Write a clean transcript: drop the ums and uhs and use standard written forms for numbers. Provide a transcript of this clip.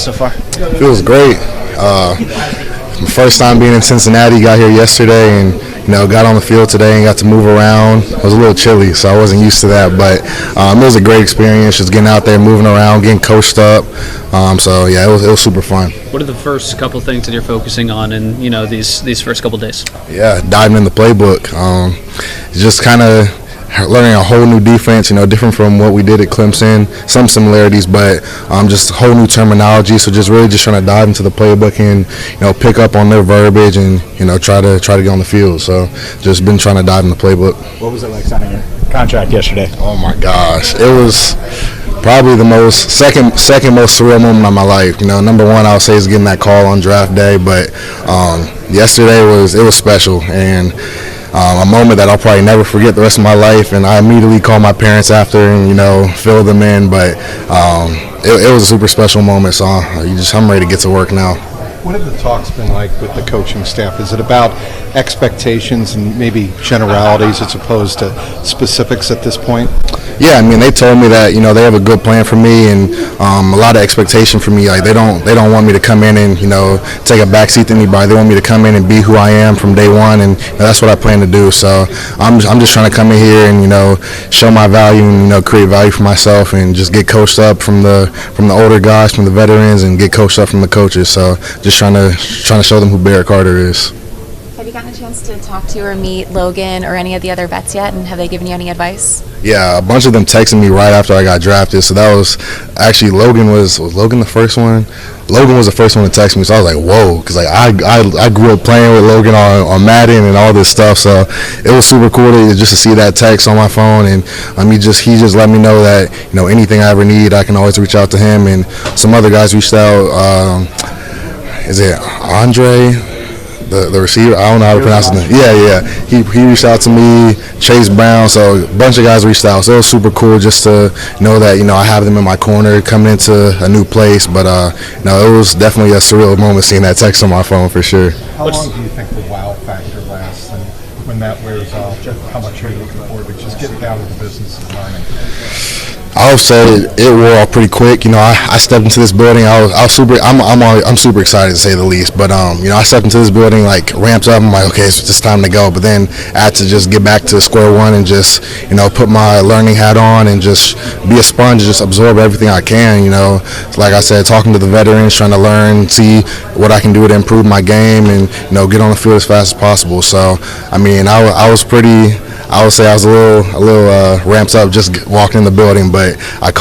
so far? Feels great. My first time being in Cincinnati, got here yesterday and got on the field today and got to move around. It was a little chilly, so I wasn't used to that, but it was a great experience just getting out there, moving around, getting coached up. So yeah, it was super fun. What are the first couple things that you're focusing on in these first couple days? Yeah, diving in the playbook. Just kind of learning a whole new defense, different from what we did at Clemson. Some similarities, but just a whole new terminology. So just really just trying to dive into the playbook and pick up on their verbiage and try to get on the field. So just been trying to dive in the playbook. What was it like signing your contract yesterday? Oh my gosh, it was probably the second most surreal moment of my life. Number one, I would say is getting that call on draft day, but yesterday was special and a moment that I'll probably never forget the rest of my life. And I immediately called my parents after and filled them in. But it was a super special moment. So I'm ready to get to work now. What have the talks been like with the coaching staff? Is it about expectations and maybe generalities as opposed to specifics at this point? Yeah, I mean, they told me that they have a good plan for me and a lot of expectation for me. Like they don't want me to come in and take a backseat to anybody. They want me to come in and be who I am from day one, and that's what I plan to do. So I'm just trying to come in here and show my value and create value for myself and just get coached up from the older guys, from the veterans, and get coached up from the coaches. So just trying to show them who Barrett Carter is. Have you gotten a chance to talk to or meet Logan or any of the other vets yet, and have they given you any advice? Yeah, a bunch of them texted me right after I got drafted, so that was actually Logan was Logan the first one? Logan was the first one to text me, so I was like, whoa, because I grew up playing with Logan on Madden and all this stuff, so it was super cool to see that text on my phone, and he just let me know that anything I ever need, I can always reach out to him, and some other guys reached out. Is it Andre, the receiver? I don't know how to pronounce his name. Yeah. He reached out to me, Chase Brown, so a bunch of guys reached out. So it was super cool just to know that, I have them in my corner coming into a new place. But, it was definitely a surreal moment seeing that text on my phone for sure. How long do you think the wow factor lasts? And when that wears off, how much are you looking forward to just getting down to the business of learning? I would say it wore off pretty quick. I stepped into this building. I'm super excited to say the least. But I stepped into this building ramped up. I'm like, okay, it's just time to go. But then I had to just get back to square one and just put my learning hat on and just be a sponge and just absorb everything I can. Like I said, talking to the veterans, trying to learn, see what I can do to improve my game, and get on the field as fast as possible. So I mean, I would say I was a little ramped up just walking in the building, but I